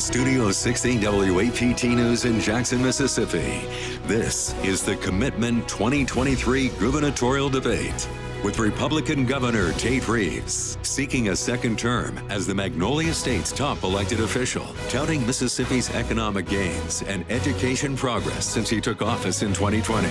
Studio 16 WAPT News in Jackson, Mississippi. This is the Commitment 2023 gubernatorial debate with Republican Governor Tate Reeves seeking a second term as the Magnolia State's top elected official, touting Mississippi's economic gains and education progress since he took office in 2020.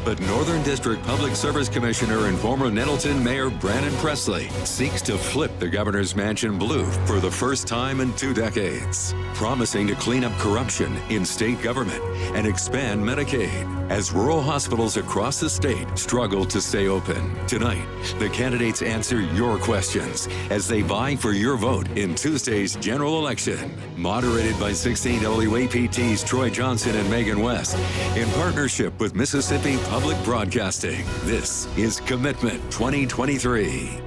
But Northern District Public Service Commissioner and former Nettleton Mayor Brannon Presley seeks to flip the governor's mansion blue for the first time in 2 decades, promising to clean up corruption in state government and expand Medicaid as rural hospitals across the state struggle to stay open. Tonight, the candidates answer your questions as they vie for your vote in Tuesday's general election. Moderated by 16 WAPT's Troy Johnson and Megan West in partnership with Mississippi Public Broadcasting. This is Commitment 2023.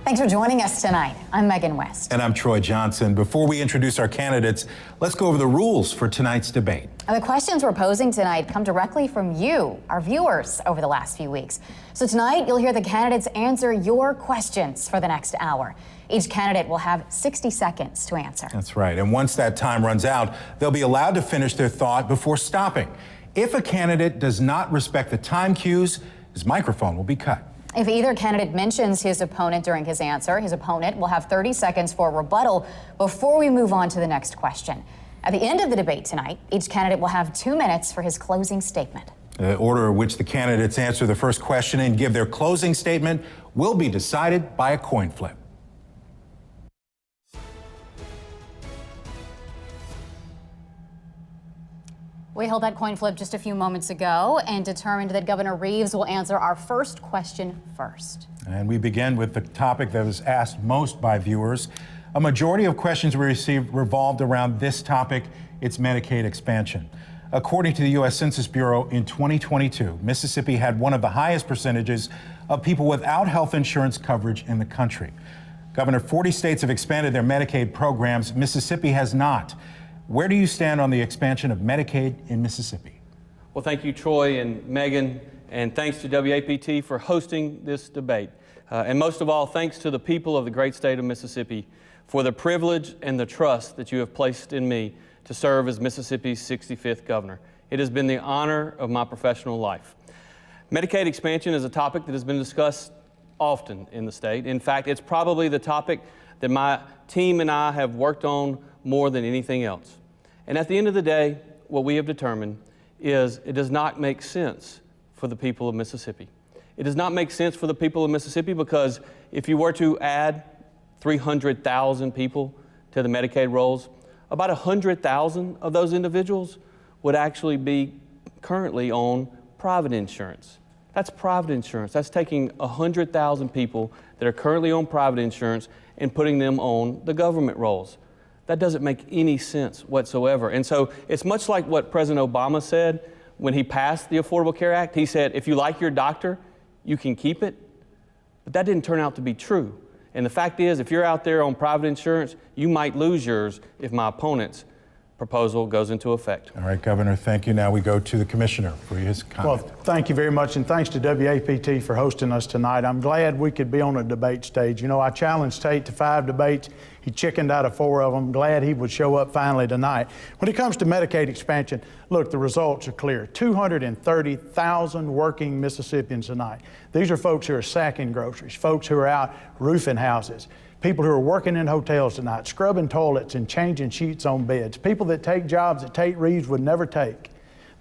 Thanks for joining us tonight. I'm Megan West. And I'm Troy Johnson. Before we introduce our candidates, let's go over the rules for tonight's debate. The questions we're posing tonight come directly from you, our viewers, over the last few weeks. So tonight, you'll hear the candidates answer your questions for the next hour. Each candidate will have 60 seconds to answer. That's right. And once that time runs out, they'll be allowed to finish their thought before stopping. If a candidate does not respect the time cues, his microphone will be cut. If either candidate mentions his opponent during his answer, his opponent will have 30 seconds for a rebuttal before we move on to the next question. At the end of the debate tonight, each candidate will have 2 minutes for his closing statement. The order in which the candidates answer the first question and give their closing statement will be decided by a coin flip. We held that coin flip just a few moments ago and determined that Governor Reeves will answer our first question first. And we begin with the topic that was asked most by viewers. A majority of questions we received revolved around this topic, its Medicaid expansion. According to the U.S. Census Bureau, in 2022, Mississippi had one of the highest percentages of people without health insurance coverage in the country. Governor, 40 states have expanded their Medicaid programs. Mississippi has not. Where do you stand on the expansion of Medicaid in Mississippi? Well, thank you, Troy and Megan, and thanks to WAPT for hosting this debate. And most of all, thanks to the people of the great state of Mississippi for the privilege and the trust that you have placed in me to serve as Mississippi's 65th governor. It has been the honor of my professional life. Medicaid expansion is a topic that has been discussed often in the state. In fact, it's probably the topic that my team and I have worked on more than anything else. And at the end of the day, what we have determined is it does not make sense for the people of Mississippi. It does not make sense for the people of Mississippi because if you were to add 300,000 people to the Medicaid rolls, about 100,000 of those individuals would actually be currently on private insurance. That's private insurance. That's taking 100,000 people that are currently on private insurance and putting them on the government rolls. That doesn't make any sense whatsoever. And so it's much like what President Obama said when he passed the Affordable Care Act. He said, if you like your doctor, you can keep it. But that didn't turn out to be true. And the fact is, if you're out there on private insurance, you might lose yours if my opponent's proposal goes into effect. All right, Governor, thank you. Now we go to the commissioner for his comment. Well, thank you very much, and thanks to WAPT for hosting us tonight. I'm glad we could be on a debate stage. You know, I challenged Tate to 5 debates. He chickened out of 4 of them. Glad he would show up finally tonight. When it comes to Medicaid expansion, look, the results are clear. 230,000 working Mississippians tonight. These are folks who are sacking groceries, folks who are out roofing houses, people who are working in hotels tonight, scrubbing toilets and changing sheets on beds, people that take jobs that Tate Reeves would never take,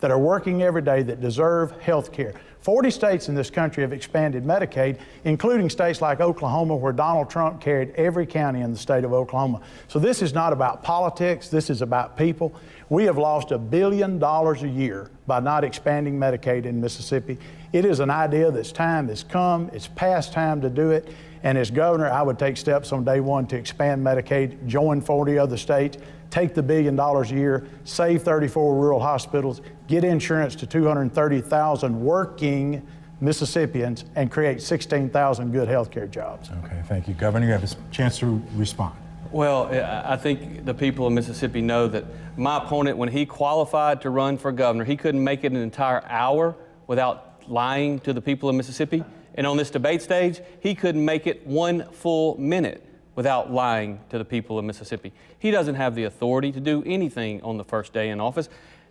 that are working every day, that deserve health care. 40 states in this country have expanded Medicaid, including states like Oklahoma, where Donald Trump carried every county in the state of Oklahoma. So this is not about politics, this is about people. We have lost $1 billion a year by not expanding Medicaid in Mississippi. It is an idea that's time has come, it's past time to do it. And as governor, I would take steps on day one to expand Medicaid, join 40 other states, take the $1 billion a year, save 34 rural hospitals, get insurance to 230,000 working Mississippians, and create 16,000 good health care jobs. Okay, thank you. Governor, you have a chance to respond. Well, I think the people of Mississippi know that my opponent, when he qualified to run for governor, he couldn't make it an entire hour without lying to the people of Mississippi. And on this debate stage, he couldn't make it 1 full minute without lying to the people of Mississippi. He doesn't have the authority to do anything on the first day in office,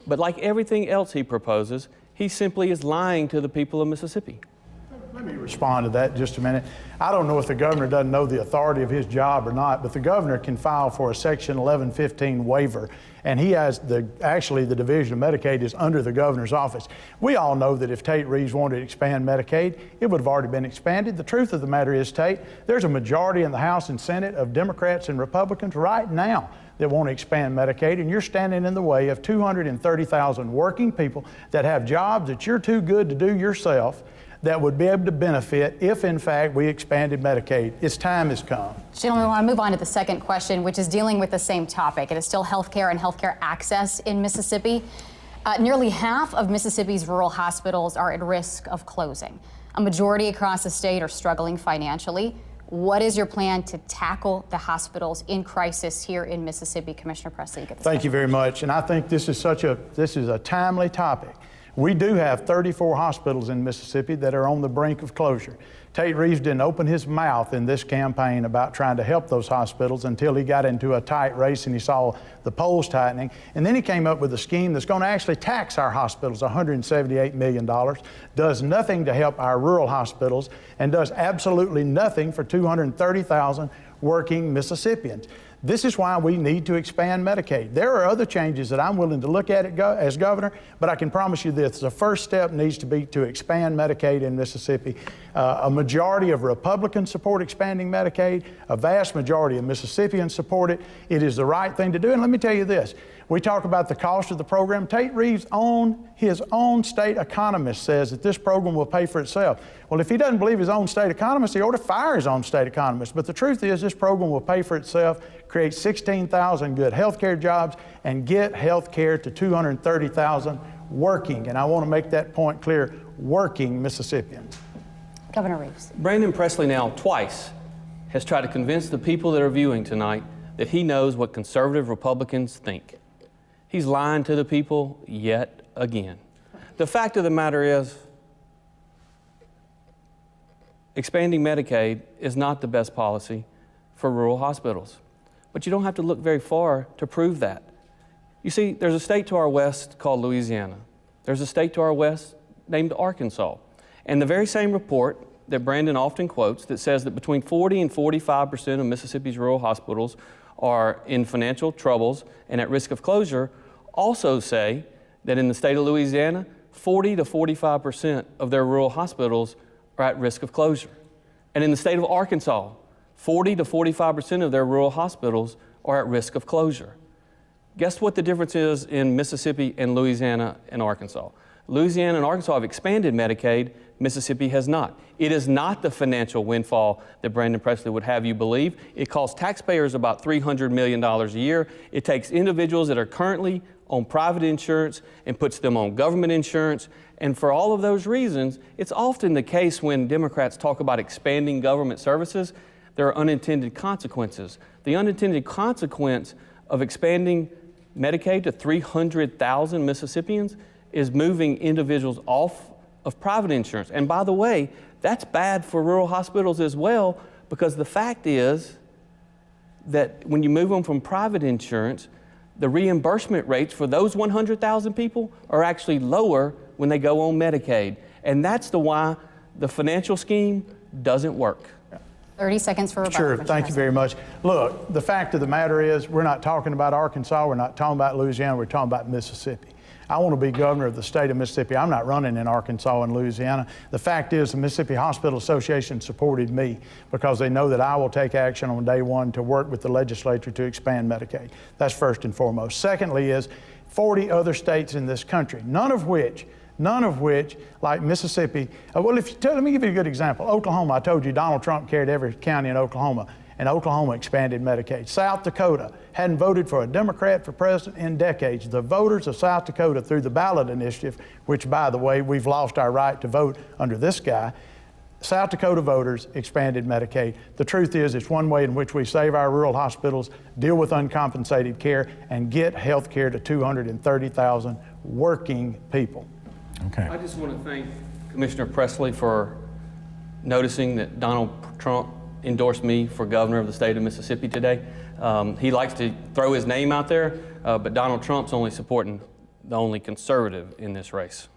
but like everything else he proposes, he simply is lying to the people of Mississippi. Let me respond to that just a minute. I don't know if the governor doesn't know the authority of his job or not, but the governor can file for a Section 1115 waiver, and he has actually the Division of Medicaid is under the governor's office. We all know that if Tate Reeves wanted to expand Medicaid, it would have already been expanded. The truth of the matter is, Tate, there's a majority in the House and Senate of Democrats and Republicans right now that want to expand Medicaid, and you're standing in the way of 230,000 working people that have jobs that you're too good to do yourself that would be able to benefit if, in fact, we expanded Medicaid. Its time has come. Gentlemen, we want to move on to the second question, which is dealing with the same topic. It is still health care and health care access in Mississippi. Nearly half of Mississippi's rural hospitals are at risk of closing. A majority across the state are struggling financially. What is your plan to tackle the hospitals in crisis here in Mississippi? Commissioner Presley, Thank you very much. And I think this is a timely topic. We do have 34 hospitals in Mississippi that are on the brink of closure. Tate Reeves didn't open his mouth in this campaign about trying to help those hospitals until he got into a tight race and he saw the polls tightening. And then he came up with a scheme that's going to actually tax our hospitals $178 million, does nothing to help our rural hospitals, and does absolutely nothing for 230,000 working Mississippians. This is why we need to expand Medicaid. There are other changes that I'm willing to look at as governor, but I can promise you this, the first step needs to be to expand Medicaid in Mississippi. A majority of Republicans support expanding Medicaid. A vast majority of Mississippians support it. It is the right thing to do. And let me tell you this, we talk about the cost of the program. Tate Reeves, his own state economist, says that this program will pay for itself. Well, if he doesn't believe his own state economist, he ought to fire his own state economist. But the truth is, this program will pay for itself, create 16,000 good health care jobs, and get health care to 230,000 working, and I want to make that point clear, working Mississippians. Governor Reeves. Brandon Presley now twice has tried to convince the people that are viewing tonight that he knows what conservative Republicans think. He's lying to the people yet again. The fact of the matter is, expanding Medicaid is not the best policy for rural hospitals. But you don't have to look very far to prove that. You see, there's a state to our west called Louisiana. There's a state to our west named Arkansas. And the very same report that Brandon often quotes that says that between 40 and 45% of Mississippi's rural hospitals are in financial troubles and at risk of closure also say that in the state of Louisiana, 40 to 45% of their rural hospitals are at risk of closure. And in the state of Arkansas, 40 to 45% of their rural hospitals are at risk of closure. Guess what the difference is in Mississippi and Louisiana and Arkansas? Louisiana and Arkansas have expanded Medicaid, Mississippi has not. It is not the financial windfall that Brandon Presley would have you believe. It costs taxpayers about $300 million a year. It takes individuals that are currently on private insurance and puts them on government insurance. And for all of those reasons, it's often the case when Democrats talk about expanding government services, there are unintended consequences. The unintended consequence of expanding Medicaid to 300,000 Mississippians is moving individuals off of private insurance. And by the way, that's bad for rural hospitals as well, because the fact is that when you move them from private insurance, the reimbursement rates for those 100,000 people are actually lower when they go on Medicaid. And that's why the financial scheme doesn't work. 30 seconds for rebuttal. Sure, thank you very much. Look, the fact of the matter is, we're not talking about Arkansas, we're not talking about Louisiana, we're talking about Mississippi. I want to be governor of the state of Mississippi. I'm not running in Arkansas and Louisiana. The fact is, the Mississippi Hospital Association supported me because they know that I will take action on day one to work with the legislature to expand Medicaid. That's first and foremost. Secondly is 40 other states in this country, none of which, like Mississippi, let me give you a good example. Oklahoma, I told you Donald Trump carried every county in Oklahoma, and Oklahoma expanded Medicaid. South Dakota hadn't voted for a Democrat for president in decades. The voters of South Dakota, through the ballot initiative, which, by the way, we've lost our right to vote under this guy, South Dakota voters expanded Medicaid. The truth is, it's one way in which we save our rural hospitals, deal with uncompensated care, and get health care to 230,000 working people. Okay. I just want to thank Commissioner Presley for noticing that Donald Trump endorsed me for governor of the state of Mississippi today. He likes to throw his name out there, but Donald Trump's only supporting the only conservative in this race.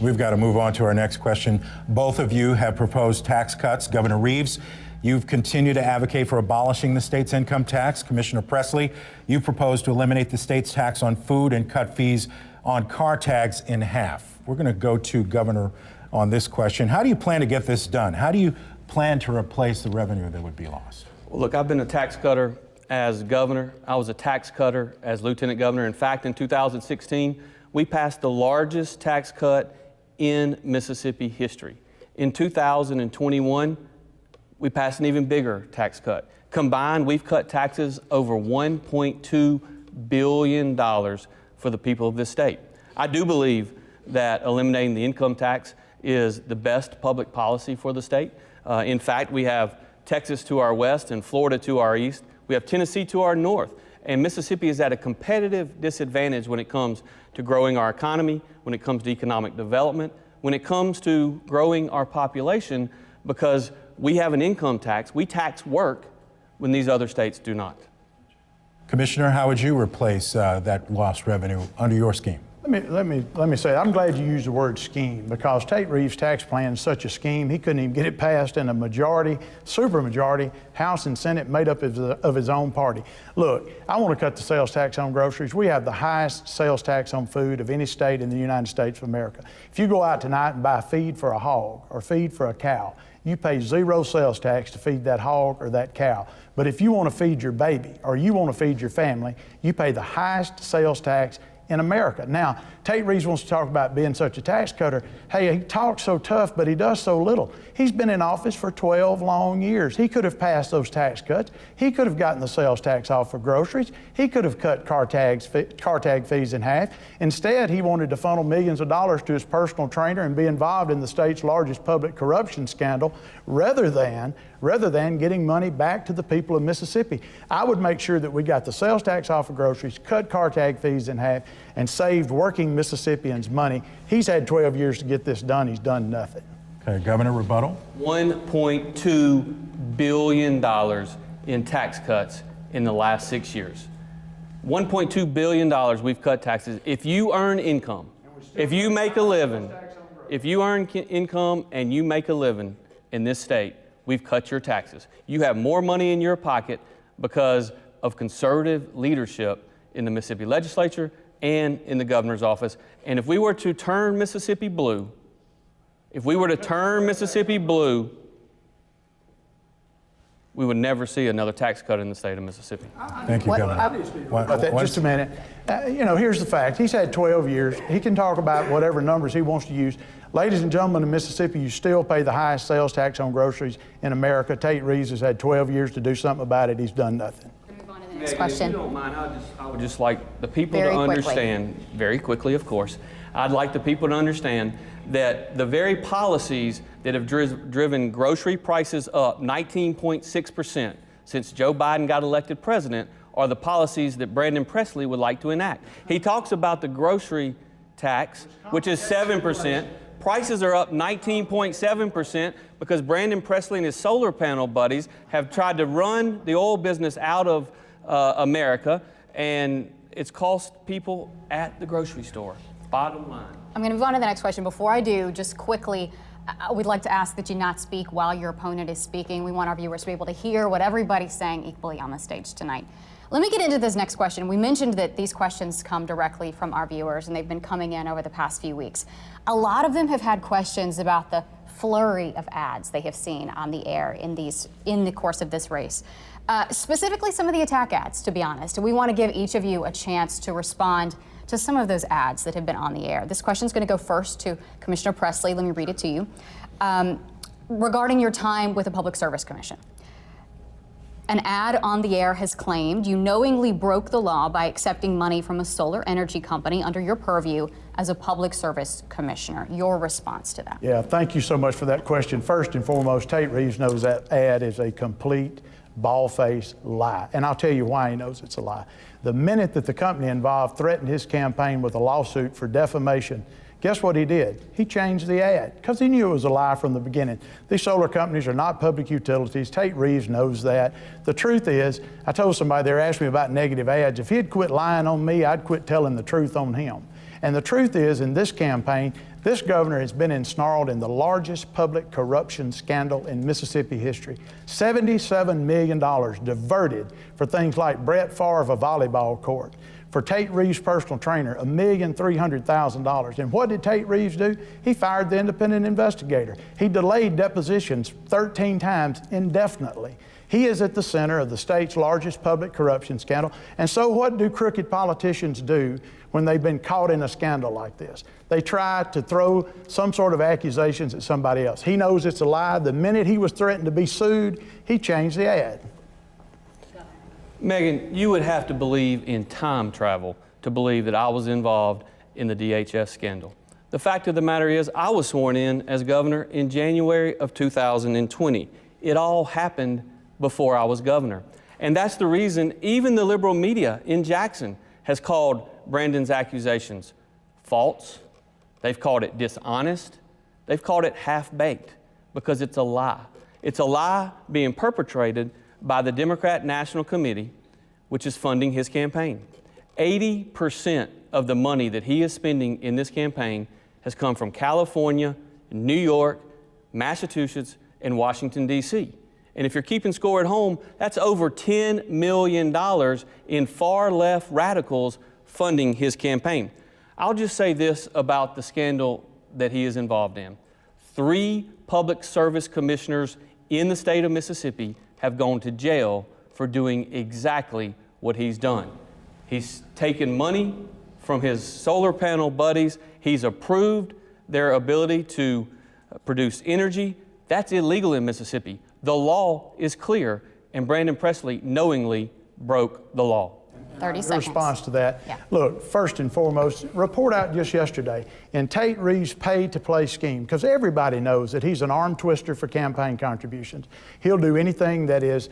We've got to move on to our next question. Both of you have proposed tax cuts. Governor Reeves, you've continued to advocate for abolishing the state's income tax. Commissioner Presley, you proposed to eliminate the state's tax on food and cut fees on car tags in half. We're going to go to Governor on this question. How do you plan to get this done? How do you plan to replace the revenue that would be lost? Well, look, I've been a tax cutter as governor. I was a tax cutter as lieutenant governor. In fact, in 2016, we passed the largest tax cut in Mississippi history. In 2021, we passed an even bigger tax cut. Combined, we've cut taxes over $1.2 billion for the people of this state. I do believe that eliminating the income tax is the best public policy for the state. In fact, we have Texas to our west and Florida to our east. We have Tennessee to our north. And Mississippi is at a competitive disadvantage when it comes to growing our economy, when it comes to economic development, when it comes to growing our population, because we have an income tax. We tax work when these other states do not. Commissioner, how would you replace that lost revenue under your scheme? Let me say, I'm glad you used the word scheme, because Tate Reeves' tax plan is such a scheme, he couldn't even get it passed in a majority, supermajority, House and Senate made up of his own party. Look, I want to cut the sales tax on groceries. We have the highest sales tax on food of any state in the United States of America. If you go out tonight and buy feed for a hog or feed for a cow, you pay 0 sales tax to feed that hog or that cow. But if you want to feed your baby or you want to feed your family, you pay the highest sales tax in America. Now, Tate Reeves wants to talk about being such a tax cutter. Hey, he talks so tough, but he does so little. He's been in office for 12 long years. He could have passed those tax cuts. He could have gotten the sales tax off for groceries. He could have cut car tag fees in half. Instead, he wanted to funnel millions of dollars to his personal trainer and be involved in the state's largest public corruption scandal rather than getting money back to the people of Mississippi. I would make sure that we got the sales tax off of groceries, cut car tag fees in half, and saved working Mississippians money. He's had 12 years to get this done. He's done nothing. Okay, Governor, rebuttal. $1.2 billion in tax cuts in the last 6 years. $1.2 billion we've cut taxes. If you earn income, if you make a living, if you earn income and you make a living in this state, we've cut your taxes. You have more money in your pocket because of conservative leadership in the Mississippi legislature and in the governor's office. And if we were to turn Mississippi blue, we would never see another tax cut in the state of Mississippi. Thank you, Governor. Just a minute. Here's the fact. He's had 12 years. He can talk about whatever numbers he wants to use. Ladies and gentlemen, in Mississippi, you still pay the highest sales tax on groceries in America. Tate Reeves has had 12 years to do something about it. He's done nothing. Next question. If you don't mind, I would just like the people to understand, very quickly, of course, I'd like the people to understand that the very policies that have driven grocery prices up 19.6% since Joe Biden got elected president are the policies that Brandon Presley would like to enact. He talks about the grocery tax, which is 7%. Prices are up 19.7% because Brandon Presley and his solar panel buddies have tried to run the oil business out of America, and it's cost people at the grocery store. Bottom line. I'm going to move on to the next question. Before I do, just quickly, we'd like to ask that you not speak while your opponent is speaking. We want our viewers to be able to hear what everybody's saying equally on the stage tonight. Let me get into this next question. We mentioned that these questions come directly from our viewers, and they've been coming in over the past few weeks. A lot of them have had questions about the flurry of ads they have seen on the air in the course of this race. Specifically some of the attack ads, to be honest. And we want to give each of you a chance to respond to some of those ads that have been on the air. This question is going to go first to Commissioner Presley. Let me read it to you. Regarding your time with the Public Service Commission. An ad on the air has claimed you knowingly broke the law by accepting money from a solar energy company under your purview as a public service commissioner. Your response to that? Yeah, thank you so much for that question. First and foremost, Tate Reeves knows that ad is a complete bald-faced lie. And I'll tell you why he knows it's a lie. The minute that the company involved threatened his campaign with a lawsuit for defamation, Guess what he did? He changed the ad because he knew it was a lie from the beginning. These solar companies are not public utilities. Tate Reeves knows that. The truth is, I told somebody, they were asking me about negative ads. If he'd quit lying on me, I'd quit telling the truth on him. And the truth is, in this campaign, this governor has been ensnarled in the largest public corruption scandal in Mississippi history. $77 million diverted for things like Brett Favre, a volleyball court. For Tate Reeves' personal trainer, $1,300,000. And what did Tate Reeves do? He fired the independent investigator. He delayed depositions 13 times indefinitely. He is at the center of the state's largest public corruption scandal. And so what do crooked politicians do when they've been caught in a scandal like this? They try to throw some sort of accusations at somebody else. He knows it's a lie. The minute he was threatened to be sued, he changed the ad. Megan, you would have to believe in time travel to believe that I was involved in the DHS scandal. The fact of the matter is, I was sworn in as governor in January of 2020. It all happened before I was governor. And that's the reason even the liberal media in Jackson has called Brandon's accusations false. They've called it dishonest. They've called it half-baked because it's a lie. It's a lie being perpetrated by the Democrat National Committee, which is funding his campaign. 80% of the money that he is spending in this campaign has come from California, New York, Massachusetts, and Washington, D.C. And if you're keeping score at home, that's over $10 million in far-left radicals funding his campaign. I'll just say this about the scandal that he is involved in. 3 public service commissioners in the state of Mississippi have gone to jail for doing exactly what he's done. He's taken money from his solar panel buddies. He's approved their ability to produce energy. That's illegal in Mississippi. The law is clear, and Brandon Presley knowingly broke the law. 30 seconds. Response to that. Yeah. Look, first and foremost, report out just yesterday in Tate Reeves' pay-to-play scheme, because everybody knows that he's an arm twister for campaign contributions. He'll do anything that is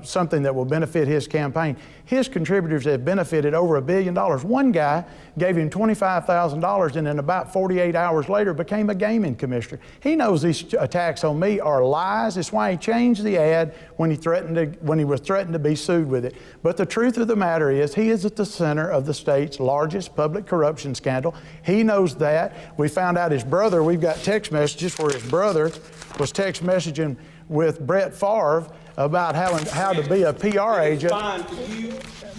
something that will benefit his campaign. His contributors have benefited over $1 billion. One guy gave him $25,000 and then about 48 hours later became a gaming commissioner. He knows these attacks on me are lies. It's why he changed the ad when he was threatened to be sued with it. But the truth of the matter is he is at the center of the state's largest public corruption scandal. He knows that. We found out his brother, we've got text messages where his brother was text messaging with Brett Favre about how to be a PR agent.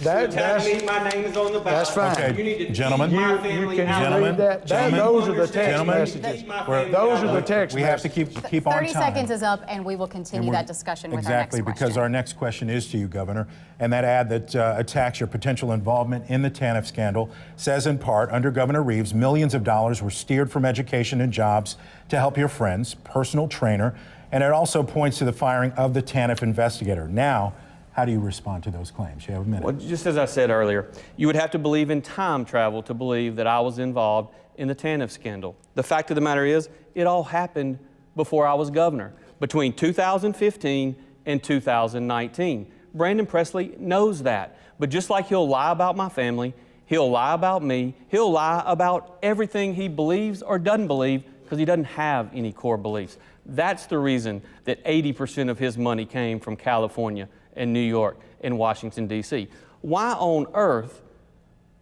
That's me, my name is on the ballot. That's fine. Okay, You need to gentlemen. keep my You family can out. read that. Those are the text Gentlemen. messages. We're- Those are the text We have to messages. keep on time. 30 seconds is up, and we will continue And we're- that discussion with exactly, our next because question. our next question is to you, Governor. And that ad that attacks your potential involvement in the TANF scandal says, in part, under Governor Reeves, millions of dollars were steered from education and jobs to help your friend's personal trainer. And it also points to the firing of the TANF investigator. Now, how do you respond to those claims? You have a minute. Well, just as I said earlier, you would have to believe in time travel to believe that I was involved in the TANF scandal. The fact of the matter is, it all happened before I was governor, between 2015 and 2019. Brandon Presley knows that. But just like he'll lie about my family, he'll lie about me, he'll lie about everything he believes or doesn't believe because he doesn't have any core beliefs. That's the reason that 80% of his money came from California and New York and Washington, D.C. Why on earth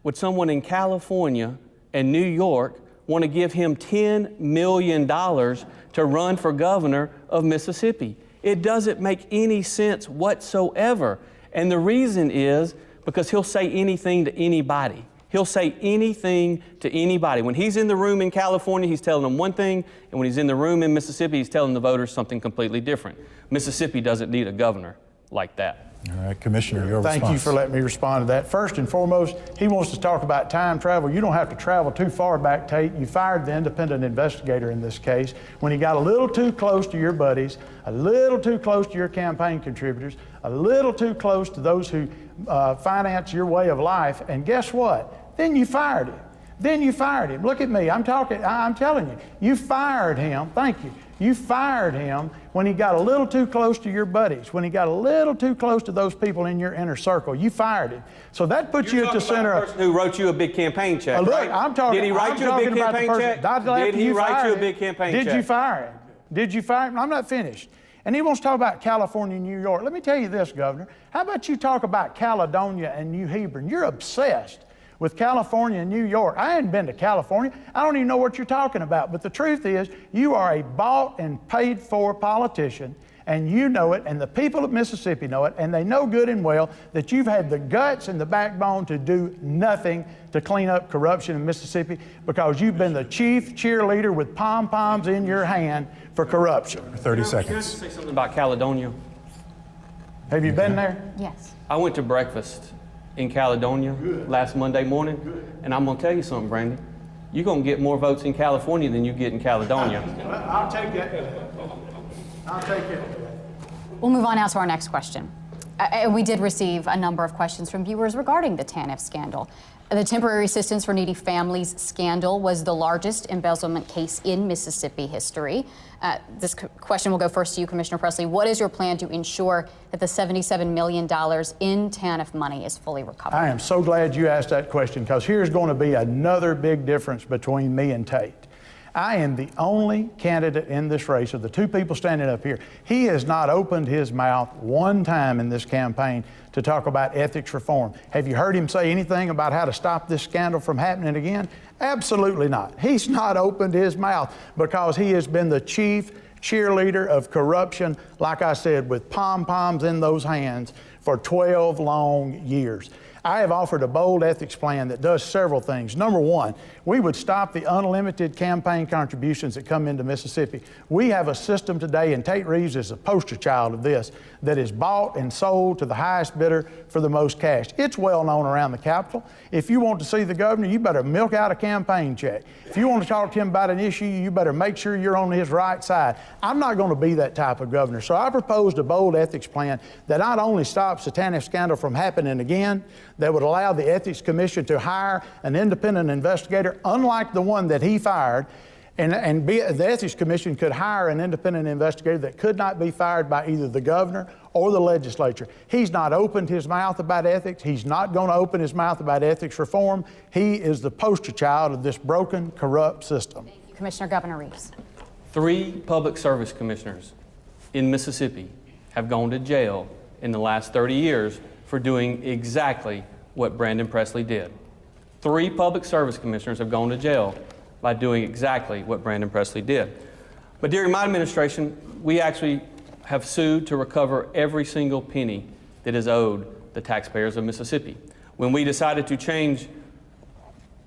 would someone in California and New York want to give him $10 million to run for governor of Mississippi? It doesn't make any sense whatsoever. And the reason is because he'll say anything to anybody. He'll say anything to anybody. When he's in the room in California, he's telling them one thing, and when he's in the room in Mississippi, he's telling the voters something completely different. Mississippi doesn't need a governor like that. All right, Commissioner, your response. Thank you for letting me respond to that. First and foremost, he wants to talk about time travel. You don't have to travel too far back, Tate. You fired the independent investigator in this case when he got a little too close to your buddies, a little too close to your campaign contributors, a little too close to those who finance your way of life. And guess what? Then you fired him. Then you fired him. Look at me. I'm telling you. You fired him. Thank you. You fired him when he got a little too close to your buddies, when he got a little too close to those people in your inner circle. You fired him. So that puts you at the center of... the person who wrote you a big campaign check, look, right? I'm talking, Did he write you a big campaign check? Did he write you a big campaign check? Did you fire him? Did you fire him? I'm not finished. And he wants to talk about California and New York. Let me tell you this, Governor. How about you talk about Caledonia and New Hebron? You're obsessed with California and New York. I hadn't been to California. I don't even know what you're talking about. But the truth is, you are a bought and paid for politician, and you know it, and the people of Mississippi know it, and they know good and well that you've had the guts and the backbone to do nothing to clean up corruption in Mississippi, because you've been the chief cheerleader with pom-poms in your hand for corruption. 30 seconds. Can I just say something about Caledonia? Have you been there? Yes. I went to breakfast in Caledonia last Monday morning, and I'm gonna tell you something, Brandon. You're gonna get more votes in California than you get in Caledonia. Well, I'll take that. I'll take it. We'll move on now to our next question. We did receive a number of questions from viewers regarding the TANF scandal. The Temporary Assistance for Needy Families scandal was the largest embezzlement case in Mississippi history. This question will go first to you, Commissioner Presley. What is your plan to ensure that the $77 million in TANF money is fully recovered? I am so glad you asked that question, because here's going to be another big difference between me and Tate. I am the only candidate in this race of the two people standing up here. He has not opened his mouth one time in this campaign to talk about ethics reform. Have you heard him say anything about how to stop this scandal from happening again? Absolutely not. He's not opened his mouth, because he has been the chief cheerleader of corruption, like I said, with pom-poms in those hands for 12 long years. I have offered a bold ethics plan that does several things. Number one, we would stop the unlimited campaign contributions that come into Mississippi. We have a system today, and Tate Reeves is a poster child of this, that is bought and sold to the highest bidder for the most cash. It's well known around the Capitol. If you want to see the governor, you better milk out a campaign check. If you want to talk to him about an issue, you better make sure you're on his right side. I'm not going to be that type of governor. So I proposed a bold ethics plan that not only stops the TANF scandal from happening again, that would allow the Ethics Commission to hire an independent investigator, unlike the one that he fired, and the Ethics Commission could hire an independent investigator that could not be fired by either the governor or the legislature. He's not opened his mouth about ethics. He's not going to open his mouth about ethics reform. He is the poster child of this broken, corrupt system. Thank you, Commissioner. Governor Reeves. 3 public service commissioners in Mississippi have gone to jail in the last 30 years for doing exactly what Brandon Presley did. 3 public service commissioners have gone to jail by doing exactly what Brandon Presley did. But during my administration, we actually have sued to recover every single penny that is owed the taxpayers of Mississippi. When we decided to change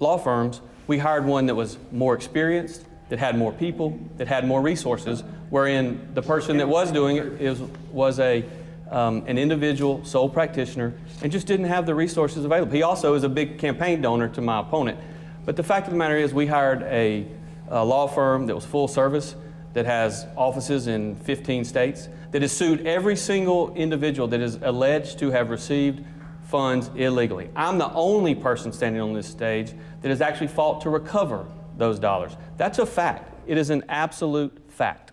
law firms, we hired one that was more experienced, that had more people, that had more resources, wherein the person that was doing it was an individual sole practitioner and just didn't have the resources available. He also is a big campaign donor to my opponent. But the fact of the matter is, we hired a law firm that was full service, that has offices in 15 states, that has sued every single individual that is alleged to have received funds illegally. I'm the only person standing on this stage that has actually fought to recover those dollars. That's a fact. It is an absolute fact.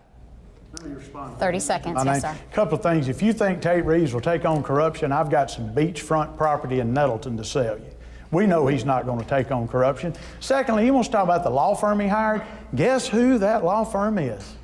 30 seconds, yes, sir. A couple of things. If you think Tate Reeves will take on corruption, I've got some beachfront property in Nettleton to sell you. We know he's not going to take on corruption. Secondly, he wants to talk about the law firm he hired. Guess who that law firm is?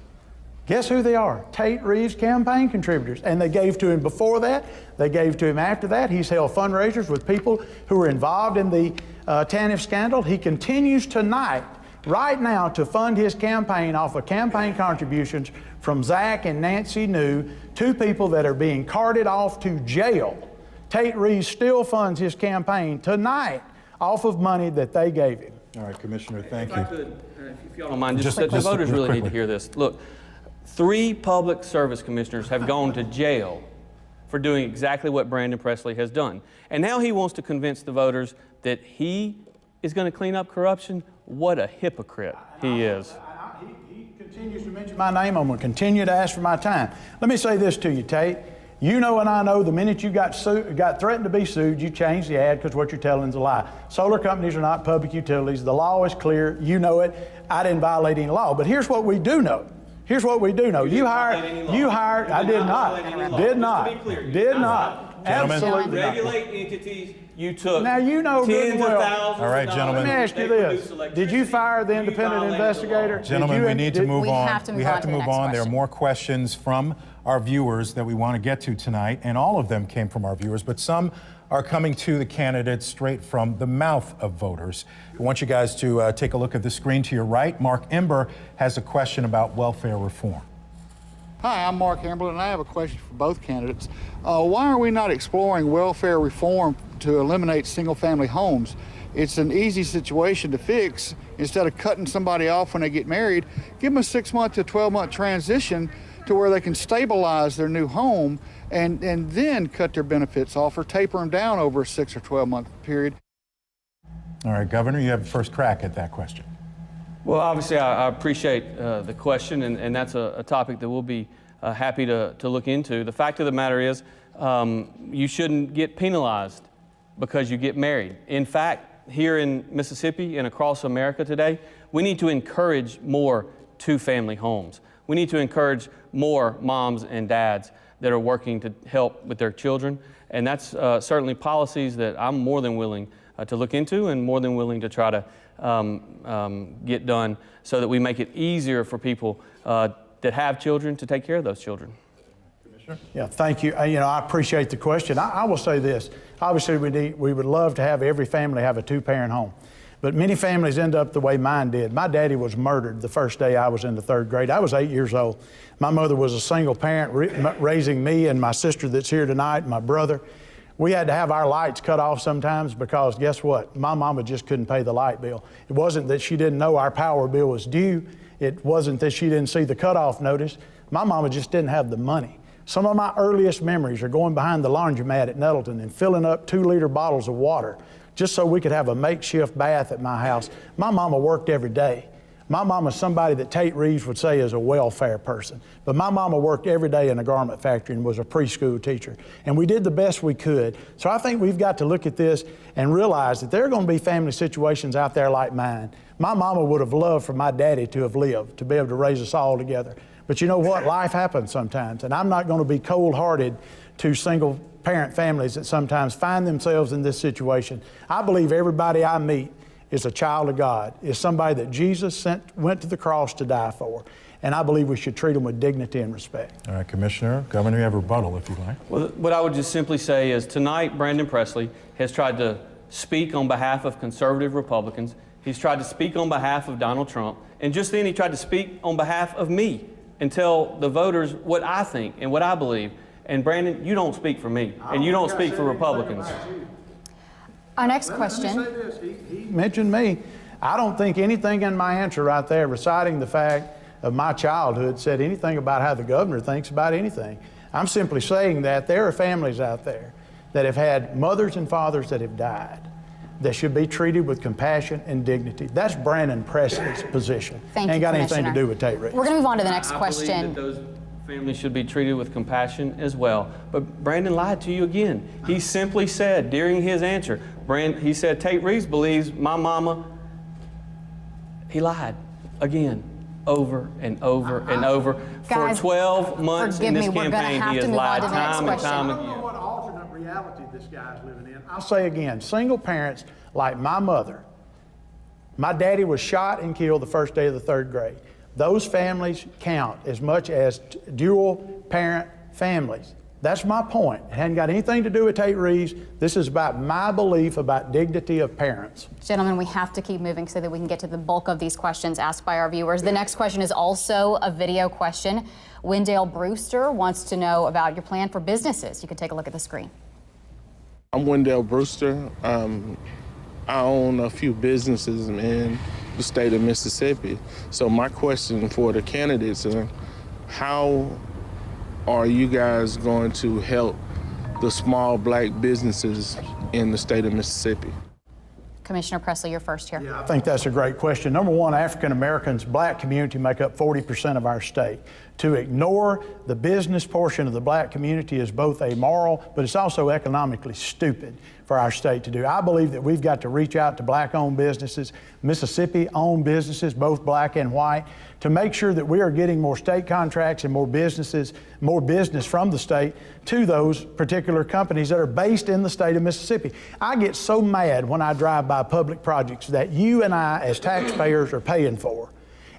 Guess who they are? Tate Reeves campaign contributors. And they gave to him before that. They gave to him after that. He's held fundraisers with people who were involved in the TANF scandal. He continues tonight, right now, to fund his campaign off of campaign contributions from Zach and Nancy New, 2 people that are being carted off to jail. Tate Reeves still funds his campaign tonight off of money that they gave him. All right, Commissioner, thank you. If I could, if y'all don't mind, the voters really need to hear this. Look, 3 public service commissioners have gone to jail for doing exactly what Brandon Presley has done. And now he wants to convince the voters that he is going to clean up corruption. What a hypocrite he is. He continues to mention my name. I'm going to continue to ask for my time. Let me say this to you, Tate. You know and I know the minute you got threatened to be sued, you changed the ad because what you're telling is a lie. Solar companies are not public utilities. The law is clear. You know it. I didn't violate any law. But here's what we do know. Here's what we do know. You hired, I did not. Did not. Did not. Absolutely not. Regulate entities. You took now you know tens well. of thousands. All right, gentlemen. Let me ask you this. Did you fire the independent investigator? Gentlemen, we need to move on. We have to move on. There are more questions from our viewers that we want to get to tonight, and all of them came from our viewers, but some are coming to the candidates straight from the mouth of voters. I want you guys to take a look at the screen to your right. Mark Ember has a question about welfare reform. Hi, I'm Mark Ember, and I have a question for both candidates. Why are we not exploring welfare reform to eliminate single-family homes? It's an easy situation to fix. Instead of cutting somebody off when they get married, give them a 6-month to 12-month transition to where they can stabilize their new home and then cut their benefits off or taper them down over a 6 or 12-month period. All right, Governor, you have the first crack at that question. Well, obviously, I appreciate the question, and that's a topic that we'll be happy to look into. The fact of the matter is, you shouldn't get penalized because you get married. In fact, here in Mississippi and across America today, we need to encourage more two-family homes. We need to encourage more moms and dads that are working to help with their children, and that's certainly policies that I'm more than willing to look into and more than willing to try to get done so that we make it easier for people that have children to take care of those children. Commissioner? Yeah, thank you. I appreciate the question. I will say this. Obviously, we would love to have every family have a two-parent home. But many families end up the way mine did. My daddy was murdered the first day I was in the 3rd grade. I was 8 years old. My mother was a single parent raising me and my sister that's here tonight, and my brother. We had to have our lights cut off sometimes because guess what? My mama just couldn't pay the light bill. It wasn't that she didn't know our power bill was due. It wasn't that she didn't see the cutoff notice. My mama just didn't have the money. Some of my earliest memories are going behind the laundromat at Nettleton and filling up 2-liter bottles of water just so we could have a makeshift bath at my house. My mama worked every day. My mama's somebody that Tate Reeves would say is a welfare person. But my mama worked every day in a garment factory and was a preschool teacher. And we did the best we could. So I think we've got to look at this and realize that there are going to be family situations out there like mine. My mama would have loved for my daddy to have lived, to be able to raise us all together. But you know what? Life happens sometimes. And I'm not going to be cold-hearted to single parent families that sometimes find themselves in this situation. I believe everybody I meet is a child of God, is somebody that Jesus went to the cross to die for. And I believe we should treat them with dignity and respect. All right, Commissioner. Governor, you have a rebuttal if you'd like. Well, what I would just simply say is tonight Brandon Presley has tried to speak on behalf of conservative Republicans. He's tried to speak on behalf of Donald Trump. And just then he tried to speak on behalf of me and tell the voters what I think and what I believe. And Brandon, you don't speak for me, and you don't speak for Republicans. Our next question. He mentioned me. I don't think anything in my answer right there, reciting the fact of my childhood, said anything about how the governor thinks about anything. I'm simply saying that there are families out there that have had mothers and fathers that have died that should be treated with compassion and dignity. That's Brandon Presley's position. Thank you, Ain't got anything to do with Tate Reeves. We're going to move on to the next I question. believe that those families should be treated with compassion as well. But Brandon lied to you again. He simply said during his answer, he said Tate Reeves believes my mama. He lied again, over and over and over. Guys, for 12 months in this campaign, he has lied time and time again. I don't know what alternate reality this guy's living in. I'll say again, single parents like my mother, my daddy was shot and killed the first day of the 3rd grade. Those families count as much as dual parent families. That's my point. It hadn't got anything to do with Tate Reeves. This is about my belief about dignity of parents. Gentlemen, we have to keep moving so that we can get to the bulk of these questions asked by our viewers. The next question is also a video question. Wendell Brewster wants to know about your plan for businesses. You can take a look at the screen. I'm Wendell Brewster. I own a few businesses in the state of Mississippi. So my question for the candidates is, how are you guys going to help the small black businesses in the state of Mississippi? Commissioner Presley, you're first here. I think that's a great question. Number one, African Americans, black community make up 40% of our state. To ignore the business portion of the black community is both amoral, but it's also economically stupid. for our state to do. I believe that we've got to reach out to black-owned businesses, Mississippi-owned businesses, both black and white, to make sure that we are getting more state contracts and more business from the state to those particular companies that are based in the state of Mississippi. I get so mad when I drive by public projects that you and I as taxpayers are paying for,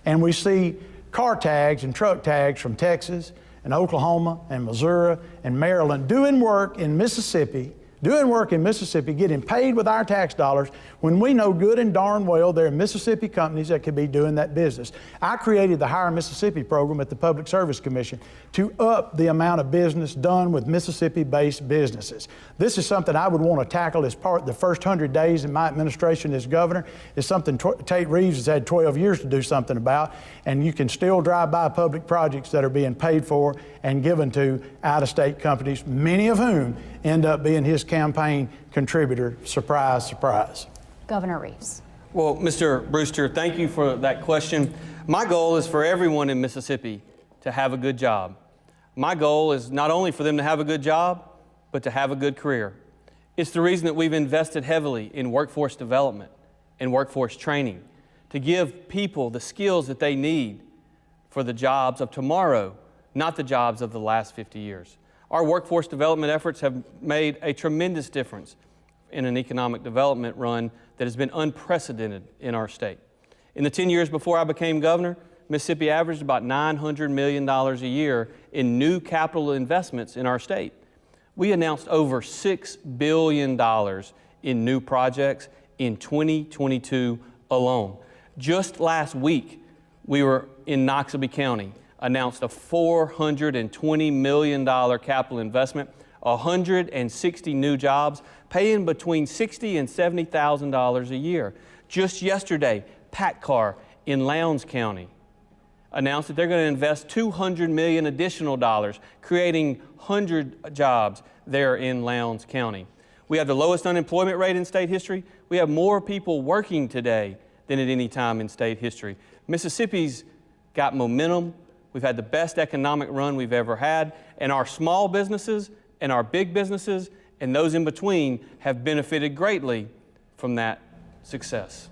and we see car tags and truck tags from Texas and Oklahoma and Missouri and Maryland doing work in Mississippi, getting paid with our tax dollars, when we know good and darn well there are Mississippi companies that could be doing that business. I created the Hire Mississippi program at the Public Service Commission to up the amount of business done with Mississippi-based businesses. This is something I would want to tackle as part of the first 100 days in my administration as governor. It's something Tate Reeves has had 12 years to do something about, and you can still drive by public projects that are being paid for and given to out-of-state companies, many of whom end up being his campaign contributor. Surprise, surprise. Governor Reeves. Well, Mr. Brewster, thank you for that question. My goal is for everyone in Mississippi to have a good job. My goal is not only for them to have a good job, but to have a good career. It's the reason that we've invested heavily in workforce development and workforce training to give people the skills that they need for the jobs of tomorrow, not the jobs of the last 50 years. Our workforce development efforts have made a tremendous difference in an economic development run that has been unprecedented in our state. In the 10 years before I became governor, Mississippi averaged about $900 million a year in new capital investments in our state. We announced over $6 billion in new projects in 2022 alone. Just last week, we were in Noxubee County, announced a $420 million capital investment, 160 new jobs, paying between $60,000 and $70,000 a year. Just yesterday, PACCAR in Lowndes County announced that they're going to invest $200 million additional dollars, creating 100 jobs there in Lowndes County. We have the lowest unemployment rate in state history. We have more people working today than at any time in state history. Mississippi's got momentum. We've had the best economic run we've ever had, and our small businesses and our big businesses and those in between have benefited greatly from that success.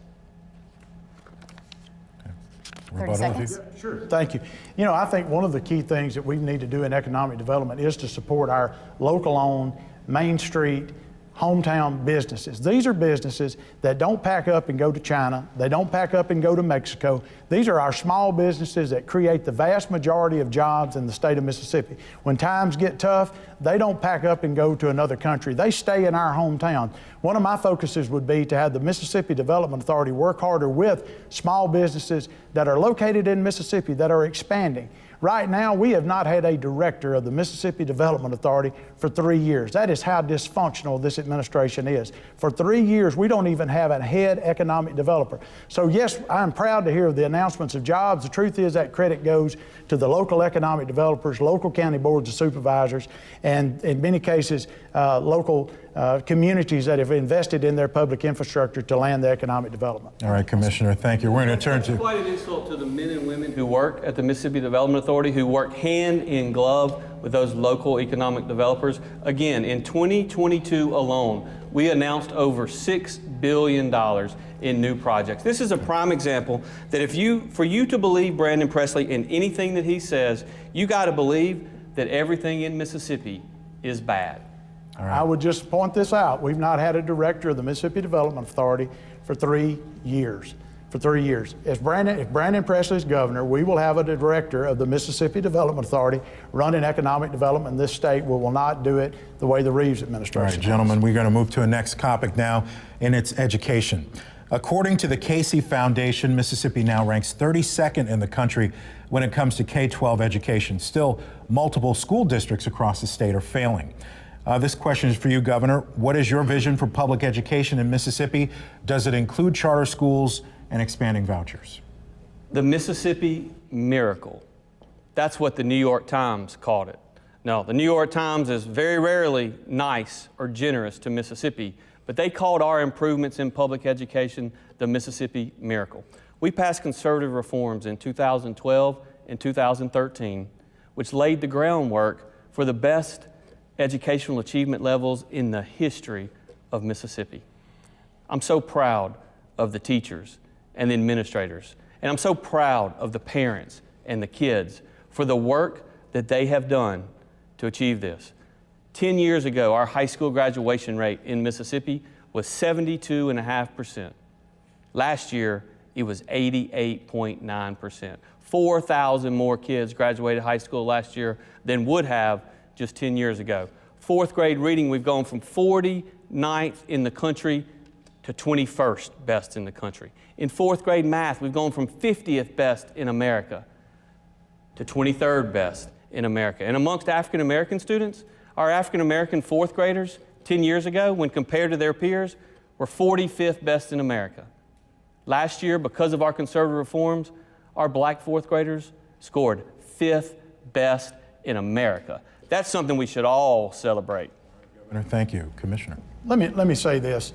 30 seconds. Sure. Thank you. You know, I think one of the key things that we need to do in economic development is to support our local-owned, Main Street, hometown businesses. These are businesses that don't pack up and go to China. They don't pack up and go to Mexico. These are our small businesses that create the vast majority of jobs in the state of Mississippi. When times get tough, they don't pack up and go to another country. They stay in our hometown. One of my focuses would be to have the Mississippi Development Authority work harder with small businesses that are located in Mississippi that are expanding. Right now, we have not had a director of the Mississippi Development Authority for 3 years. That is how dysfunctional this administration is. For 3 years, we don't even have a head economic developer. So yes, I'm proud to hear the announcements of jobs. The truth is that credit goes to the local economic developers, local county boards of supervisors, and in many cases, local communities that have invested in their public infrastructure to land the economic development. All right, Commissioner, thank you. We're going to turn to... It's quite an insult to the men and women who work at the Mississippi Development Authority, who work hand in glove with those local economic developers. Again, in 2022 alone, we announced over $6 billion in new projects. This is a prime example that for you to believe Brandon Presley in anything that he says, you got to believe that everything in Mississippi is bad. All right. I would just point this out. We've not had a director of the Mississippi Development Authority for 3 years. For 3 years. If Brandon Presley is governor, we will have a director of the Mississippi Development Authority running economic development in this state. We will not do it the way the Reeves administration All right, gentlemen, we're going to move to a next topic now, and it's education. According to the Casey Foundation, Mississippi now ranks 32nd in the country when it comes to K-12 education. Still, multiple school districts across the state are failing. This question is for you, Governor. What is your vision for public education in Mississippi? Does it include charter schools and expanding vouchers? The Mississippi Miracle. That's what the New York Times called it. No, the New York Times is very rarely nice or generous to Mississippi, but they called our improvements in public education the Mississippi Miracle. We passed conservative reforms in 2012 and 2013, which laid the groundwork for the best educational achievement levels in the history of Mississippi. I'm so proud of the teachers and the administrators, and I'm so proud of the parents and the kids for the work that they have done to achieve this. 10 years ago, our high school graduation rate in Mississippi was 72.5%. Last year, it was 88.9%. 4,000 more kids graduated high school last year than would have just 10 years ago. Fourth grade reading, we've gone from 49th in the country to 21st best in the country. In fourth grade math, we've gone from 50th best in America to 23rd best in America. And amongst African American students, our African American fourth graders 10 years ago, when compared to their peers, were 45th best in America. Last year, because of our conservative reforms, our black fourth graders scored 5th best in America. That's something we should all celebrate. Governor, thank you. Commissioner. Let me say this.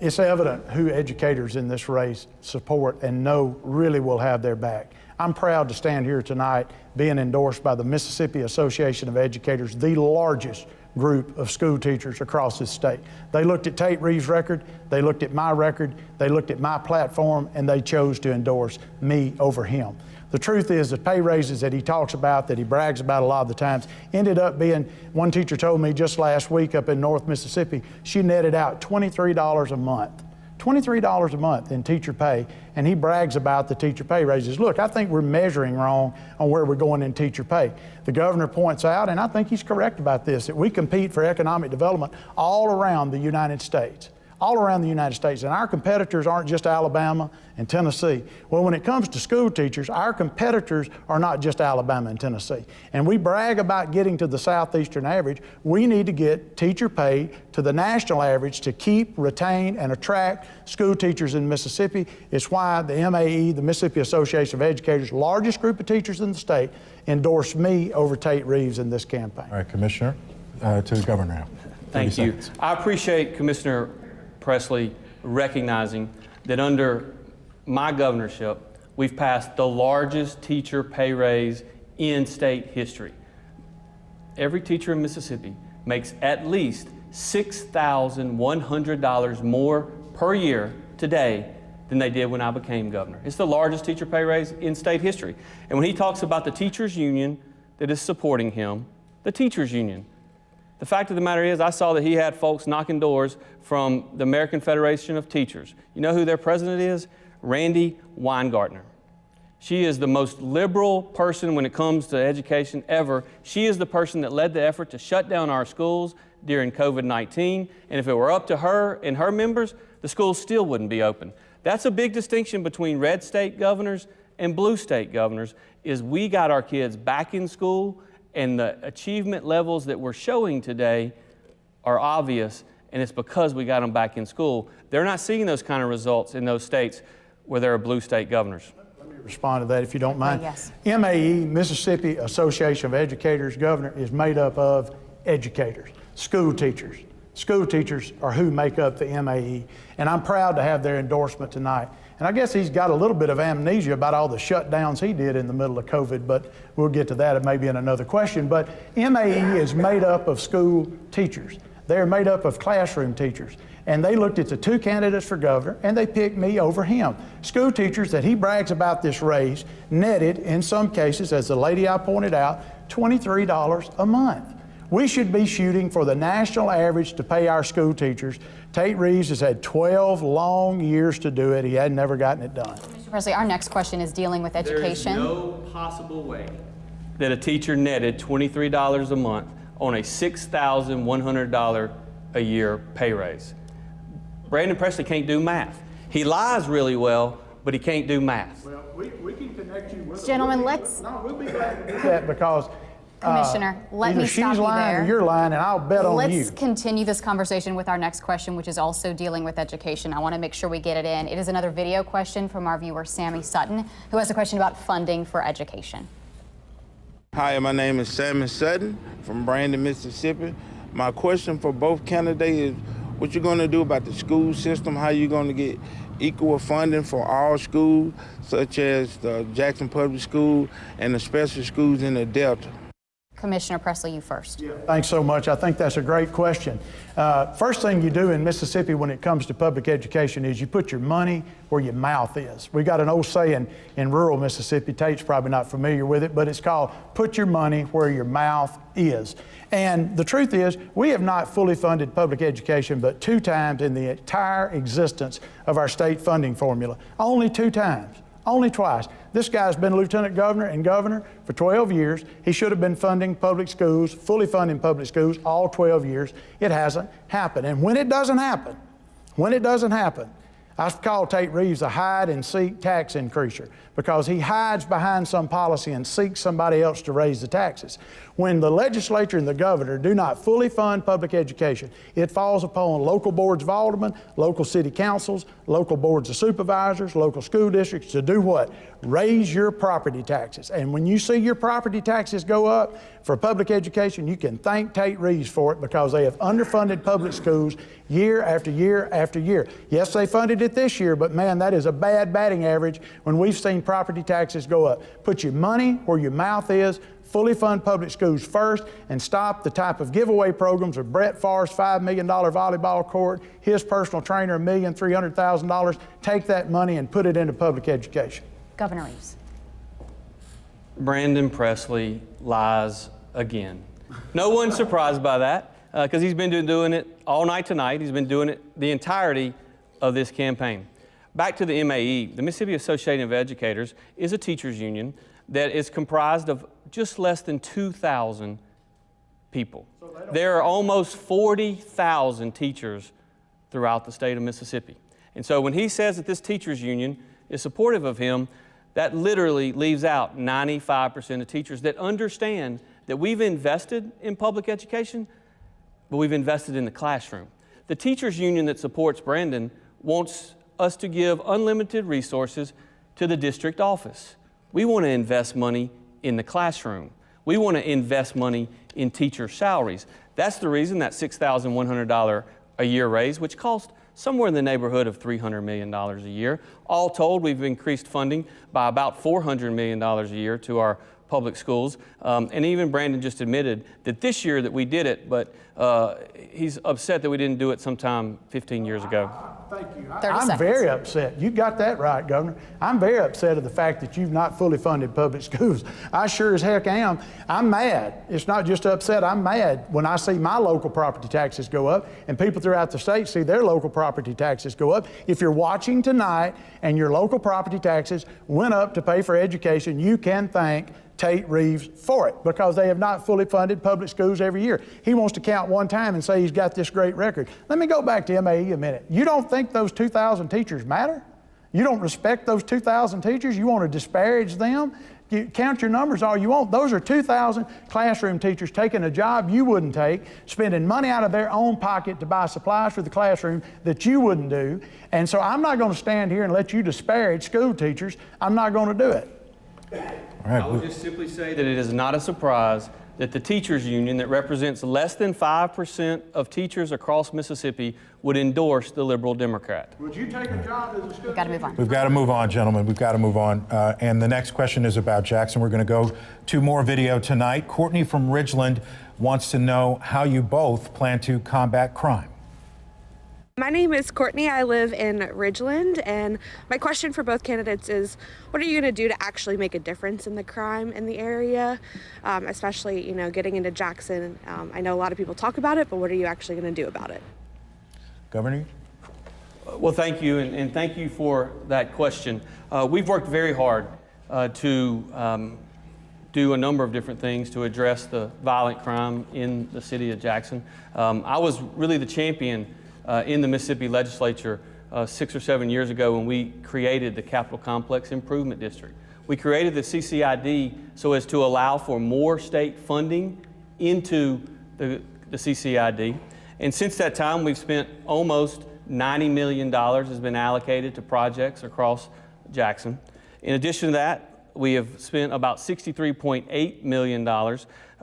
It's evident who educators in this race support and know really will have their back. I'm proud to stand here tonight being endorsed by the Mississippi Association of Educators, the largest group of school teachers across this state. They looked at Tate Reeves' record, they looked at my record, they looked at my platform, and they chose to endorse me over him. The truth is the pay raises that he talks about, that he brags about a lot of the times, ended up being, one teacher told me just last week up in North Mississippi, she netted out $23 a month. $23 a month in teacher pay, and he brags about the teacher pay raises. Look, I think we're measuring wrong on where we're going in teacher pay. The governor points out, and I think he's correct about this, that we compete for economic development all around the United States. All around the United States, and our competitors aren't just Alabama and Tennessee. Well, when it comes to school teachers, our competitors are not just Alabama and Tennessee. And we brag about getting to the southeastern average. We need to get teacher pay to the national average to keep, retain, and attract school teachers in Mississippi. It's why the MAE, the Mississippi Association of Educators, largest group of teachers in the state, endorsed me over Tate Reeves in this campaign. All right, Commissioner, to the governor now. Thank you. I appreciate Commissioner Presley recognizing that under my governorship, we've passed the largest teacher pay raise in state history. Every teacher in Mississippi makes at least $6,100 more per year today than they did when I became governor. It's the largest teacher pay raise in state history. And when he talks about the teachers union that is supporting him, the teachers union, the fact of the matter is, I saw that he had folks knocking doors from the American Federation of Teachers. You know who their president is? Randi Weingartner. She is the most liberal person when it comes to education ever. She is the person that led the effort to shut down our schools during COVID-19. And if it were up to her and her members, the schools still wouldn't be open. That's a big distinction between red state governors and blue state governors, is we got our kids back in school, and the achievement levels that we're showing today are obvious, and it's because we got them back in school. They're not seeing those kind of results in those states where there are blue state governors. Let me respond to that if you don't mind. Yes. MAE, Mississippi Association of Educators, Governor, is made up of educators, school teachers. School teachers are who make up the MAE, and I'm proud to have their endorsement tonight. And I guess he's got a little bit of amnesia about all the shutdowns he did in the middle of COVID, but we'll get to that maybe in another question. But MAE is made up of school teachers. They're made up of classroom teachers. And they looked at the two candidates for governor, and they picked me over him. School teachers that he brags about this raise netted, in some cases, as the lady I pointed out, $23 a month. We should be shooting for the national average to pay our school teachers. Tate Reeves has had 12 long years to do it. He had never gotten it done. Mr. Presley, our next question is dealing with education. There is no possible way that a teacher netted $23 a month on a $6,100 a year pay raise. Brandon Presley can't do math. He lies really well, but he can't do math. Well, we can connect you with Gentlemen, let's... No, we'll be glad to do that because Commissioner, let me stop you there. Either she's lying or you're lying, and I'll bet on you. Let's continue this conversation with our next question, which is also dealing with education. I want to make sure we get it in. It is another video question from our viewer, Sammy Sutton, who has a question about funding for education. Hi, my name is Sammy Sutton from Brandon, Mississippi. My question for both candidates is, what you going to do about the school system? How you going to get equal funding for all schools, such as the Jackson Public School and the special schools in the Delta? Commissioner Presley, you first. Thanks so much. I think that's a great question. First thing you do in Mississippi when it comes to public education is you put your money where your mouth is. We got an old saying in rural Mississippi, Tate's probably not familiar with it, but it's called put your money where your mouth is. And the truth is, we have not fully funded public education but 2 times in the entire existence of our state funding formula. Only 2 times. Only twice. This guy's been lieutenant governor and governor for 12 years. He should have been funding public schools, fully funding public schools all 12 years. It hasn't happened. And when it doesn't happen, I've called Tate Reeves a hide and seek tax increaser because he hides behind some policy and seeks somebody else to raise the taxes. When the legislature and the governor do not fully fund public education, it falls upon local boards of aldermen, local city councils, local boards of supervisors, local school districts to do what? Raise your property taxes. And when you see your property taxes go up for public education, you can thank Tate Reeves for it because they have underfunded public schools year after year after year. Yes, they funded it this year, but man, that is a bad batting average when we've seen property taxes go up. Put your money where your mouth is, fully fund public schools first, and stop the type of giveaway programs of Brett Favre's $5 million volleyball court, his personal trainer, $1,300,000. Take that money and put it into public education. Governor Reeves. Brandon Presley lies again. No one's surprised by that because he's been doing it all night tonight. He's been doing it the entirety of this campaign. Back to the MAE, the Mississippi Association of Educators is a teachers union that is comprised of just less than 2,000 people. There are almost 40,000 teachers throughout the state of Mississippi. And so when he says that this teachers union is supportive of him, that literally leaves out 95% of teachers that understand that we've invested in public education, but we've invested in the classroom. The teachers union that supports Brandon wants us to give unlimited resources to the district office. We want to invest money in the classroom. We want to invest money in teacher salaries. That's the reason that $6,100 a year raise, which cost somewhere in the neighborhood of $300 million a year. All told, we've increased funding by about $400 million a year to our public schools. And even Brandon just admitted that this year that we did it, but he's upset that we didn't do it sometime 15 years ago. Thank you. I'm very upset. You got that right, Governor. I'm very upset at the fact that you've not fully funded public schools. I sure as heck am. I'm mad. It's not just upset. I'm mad when I see my local property taxes go up and people throughout the state see their local property taxes go up. If you're watching tonight and your local property taxes went up to pay for education, you can thank Tate Reeves for it because they have not fully funded public schools every year. He wants to count one time and say he's got this great record. Let me go back to MAE a minute. You don't think those 2,000 teachers matter? You don't respect those 2,000 teachers? You want to disparage them? You count your numbers all you want. Those are 2,000 classroom teachers taking a job you wouldn't take, spending money out of their own pocket to buy supplies for the classroom that you wouldn't do. And so I'm not going to stand here and let you disparage school teachers. I'm not going to do it. All right. I would just simply say that it is not a surprise that the teachers union that represents less than 5% of teachers across Mississippi would endorse the liberal Democrat. Would you take a job as a school? We've got to move on. We've got to move on, gentlemen. We've got to move on. And the next question is about Jackson. We're going to go to more video tonight. Courtney from Ridgeland wants to know how you both plan to combat crime. My name is Courtney. I live in Ridgeland, and my question for both candidates is, what are you going to do to actually make a difference in the crime in the area, especially, you know, getting into Jackson? I know a lot of people talk about it, but what are you actually going to do about it? Governor? Well, thank you, and thank you for that question. We've worked very hard to do a number of different things to address the violent crime in the city of Jackson. I was really the champion in the Mississippi legislature 6 or 7 years ago when we created the Capitol Complex Improvement District. We created the CCID so as to allow for more state funding into the CCID. And since that time, we've spent almost $90 million has been allocated to projects across Jackson. In addition to that, we have spent about $63.8 million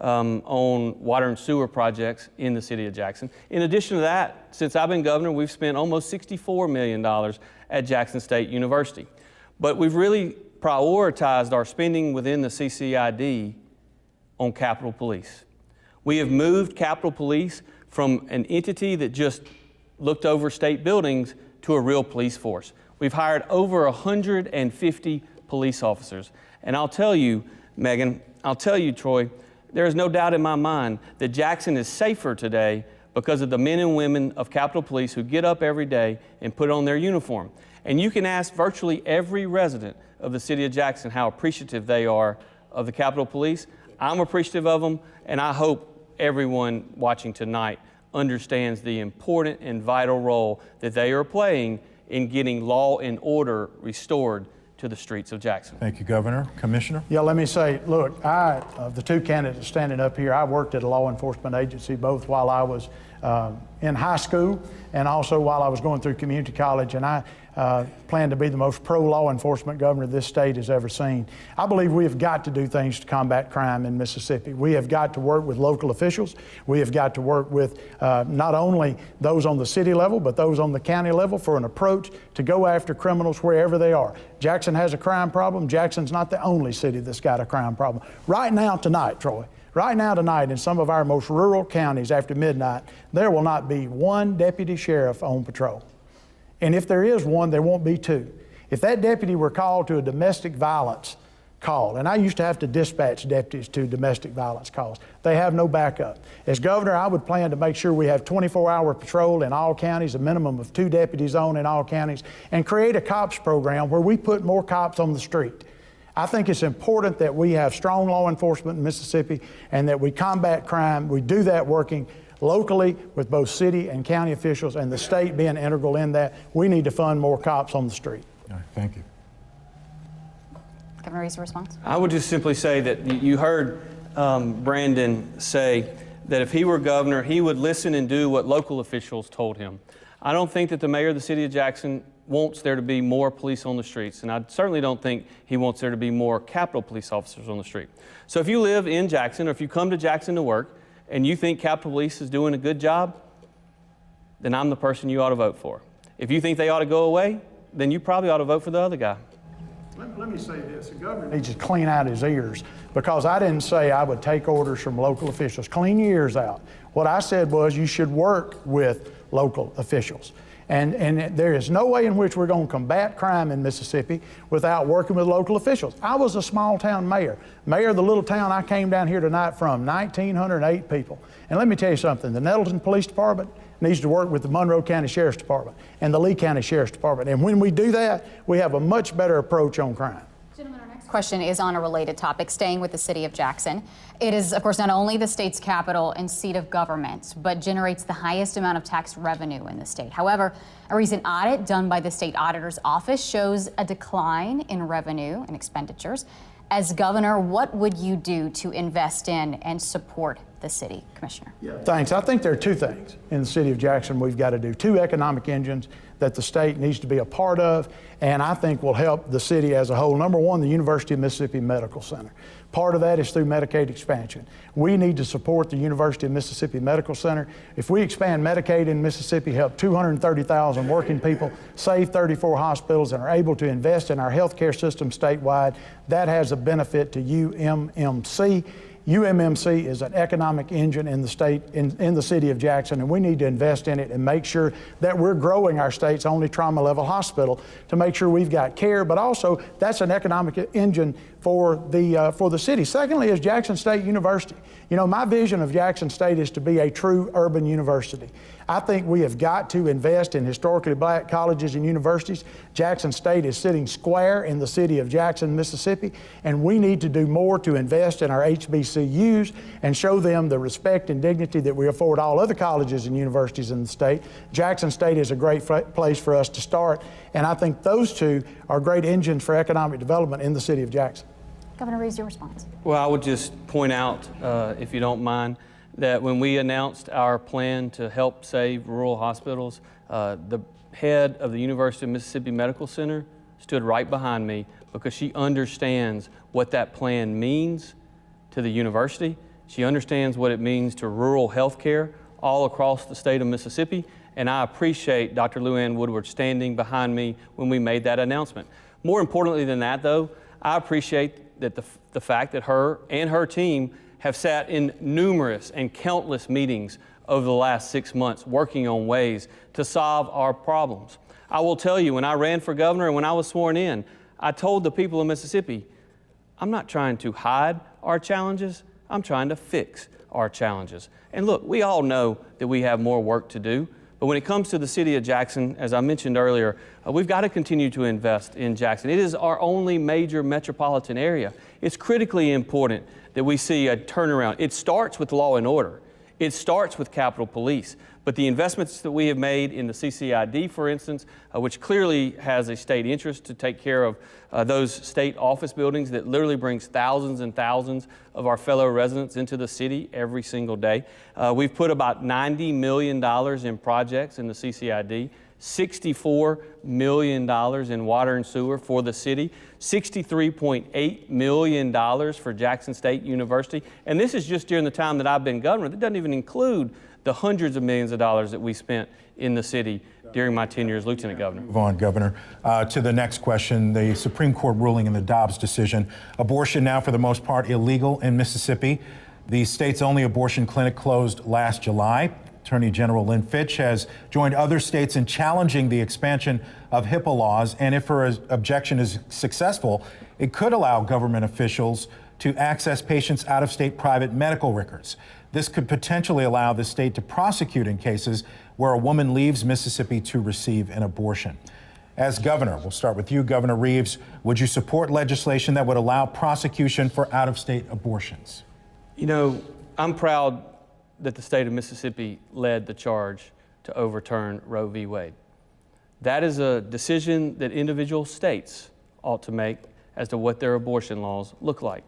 on water and sewer projects in the city of Jackson. In addition to that, since I've been governor, we've spent almost $64 million at Jackson State University. But we've really prioritized our spending within the CCID on Capitol Police. We have moved Capitol Police from an entity that just looked over state buildings to a real police force. We've hired over 150 police officers. And I'll tell you, Megan, I'll tell you, Troy, there is no doubt in my mind that Jackson is safer today because of the men and women of Capitol Police who get up every day and put on their uniform. And you can ask virtually every resident of the city of Jackson how appreciative they are of the Capitol Police. I'm appreciative of them, and I hope everyone watching tonight understands the important and vital role that they are playing in getting law and order restored to the streets of Jackson. Thank you, Governor. Commissioner? Yeah, let me say, look, of the two candidates standing up here, I worked at a law enforcement agency both while I was in high school and also while I was going through community college, and I plan to be the most pro-law enforcement governor this state has ever seen. I believe we have got to do things to combat crime in Mississippi. We have got to work with local officials. We have got to work with not only those on the city level, but those on the county level for an approach to go after criminals wherever they are. Jackson has a crime problem. Jackson's not the only city that's got a crime problem. Right now, tonight, Troy, right now tonight in some of our most rural counties after midnight, there will not be one deputy sheriff on patrol. And if there is one, there won't be two. If that deputy were called to a domestic violence call, and I used to have to dispatch deputies to domestic violence calls, they have no backup. As governor, I would plan to make sure we have 24-hour patrol in all counties, a minimum of 2 deputies on in all counties, and create a cops program where we put more cops on the street. I think it's important that we have strong law enforcement in Mississippi and that we combat crime. We do that working locally with both city and county officials and the state being integral in that. We need to fund more cops on the street. All right, thank you. Governor Reese, a response? I would just simply say that you heard Brandon say that if he were governor, he would listen and do what local officials told him. I don't think that the mayor of the city of Jackson wants there to be more police on the streets, and I certainly don't think he wants there to be more Capitol Police officers on the street. So if you live in Jackson or if you come to Jackson to work and you think Capitol Police is doing a good job, then I'm the person you ought to vote for. If you think they ought to go away, then you probably ought to vote for the other guy. Let me say this, the governor needs to clean out his ears, because I didn't say I would take orders from local officials. Clean your ears out. What I said was you should work with local officials. And there is no way in which we're going to combat crime in Mississippi without working with local officials. I was a small town mayor of the little town I came down here tonight from, 1,908 people. And let me tell you something, the Nettleton Police Department needs to work with the Monroe County Sheriff's Department and the Lee County Sheriff's Department. And when we do that, we have a much better approach on crime. Gentlemen, our next question is on a related topic, staying with the city of Jackson. It is, of course, not only the state's capital and seat of government, but generates the highest amount of tax revenue in the state. However, a recent audit done by the state auditor's office shows a decline in revenue and expenditures. As governor, what would you do to invest in and support the city, Commissioner? Thanks. I think there are two things in the city of Jackson we've got to do. 2 economic engines that the state needs to be a part of, and I think will help the city as a whole. Number one, the University of Mississippi Medical Center. Part of that is through Medicaid expansion. We need to support the University of Mississippi Medical Center. If we expand Medicaid in Mississippi, help 230,000 working people, save 34 hospitals, and are able to invest in our healthcare system statewide, that has a benefit to UMMC. UMMC is an economic engine in the state, in the city of Jackson, and we need to invest in it and make sure that we're growing our state's only trauma level hospital to make sure we've got care, but also that's an economic engine for the city. Secondly is Jackson State University. You know, my vision of Jackson State is to be a true urban university. I think we have got to invest in historically black colleges and universities. Jackson State is sitting square in the city of Jackson, Mississippi, and we need to do more to invest in our HBCUs and show them the respect and dignity that we afford all other colleges and universities in the state. Jackson State is a great place for us to start, and I think those two are great engines for economic development in the city of Jackson. Governor Reese, your response. Well, I would just point out, if you don't mind, that when we announced our plan to help save rural hospitals, the head of the University of Mississippi Medical Center stood right behind me because she understands what that plan means to the university. She understands what it means to rural health care all across the state of Mississippi, and I appreciate Dr. Luann Woodward standing behind me when we made that announcement. More importantly than that, though, I appreciate that the fact that her and her team have sat in numerous and countless meetings over the last 6 months working on ways to solve our problems. I will tell you, when I ran for governor and when I was sworn in, I told the people of Mississippi, I'm not trying to hide our challenges, I'm trying to fix our challenges. And look, we all know that we have more work to do, but when it comes to the city of Jackson, as I mentioned earlier, we've got to continue to invest in Jackson. It is our only major metropolitan area. It's critically important that we see a turnaround. It starts with law and order. It starts with Capitol Police. But the investments that we have made in the CCID, for instance, which clearly has a state interest to take care of those state office buildings that literally brings thousands and thousands of our fellow residents into the city every single day. We've put about $90 million in projects in the CCID, $64 million in water and sewer for the city, $63.8 million for Jackson State University. And this is just during the time that I've been governor. That doesn't even include the hundreds of millions of dollars that we spent in the city during my tenure as Lieutenant Governor. Move on, Governor. To the next question, the Supreme Court ruling in the Dobbs decision. Abortion now, for the most part, illegal in Mississippi. The state's only abortion clinic closed last July. Attorney General Lynn Fitch has joined other states in challenging the expansion of HIPAA laws, and if her objection is successful, it could allow government officials to access patients' out-of-state private medical records. This could potentially allow the state to prosecute in cases where a woman leaves Mississippi to receive an abortion. As governor, we'll start with you, Governor Reeves. Would you support legislation that would allow prosecution for out-of-state abortions? You know, I'm proud that the state of Mississippi led the charge to overturn Roe v. Wade. That is a decision that individual states ought to make as to what their abortion laws look like.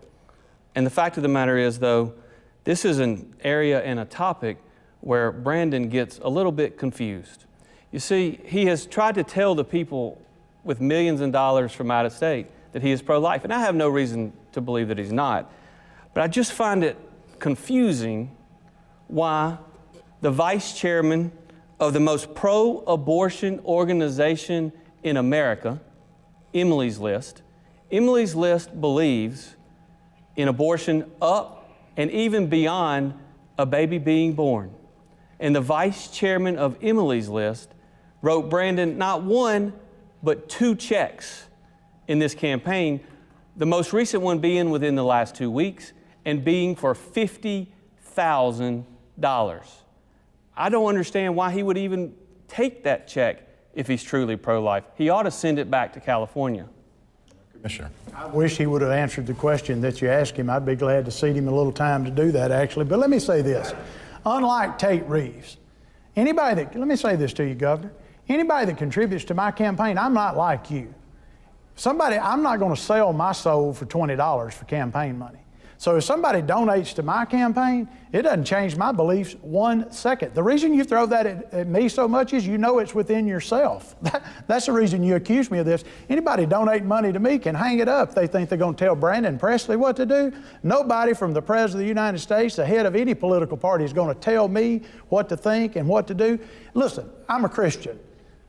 And the fact of the matter is, though, this is an area and a topic where Brandon gets a little bit confused. You see, he has tried to tell the people with millions of dollars from out of state that he is pro-life, and I have no reason to believe that he's not. But I just find it confusing why the vice chairman of the most pro-abortion organization in America, Emily's List believes in abortion up and even beyond a baby being born. And the vice chairman of Emily's List wrote Brandon not one, but 2 checks in this campaign, the most recent one being within the last 2 weeks and being for $50,000. I don't understand why he would even take that check if he's truly pro-life. He ought to send it back to California. Commissioner. I wish he would have answered the question that you asked him. I'd be glad to cede him a little time to do that, actually. But let me say this. Unlike Tate Reeves, let me say this to you, Governor. Anybody that contributes to my campaign, I'm not like you. I'm not going to sell my soul for $20 for campaign money. So if somebody donates to my campaign, it doesn't change my beliefs 1 second. The reason you throw that at me so much is you know it's within yourself. That's the reason you accuse me of this. Anybody donating money to me can hang it up. They think they're going to tell Brandon Presley what to do. Nobody from the President of the United States, the head of any political party, is going to tell me what to think and what to do. Listen, I'm a Christian.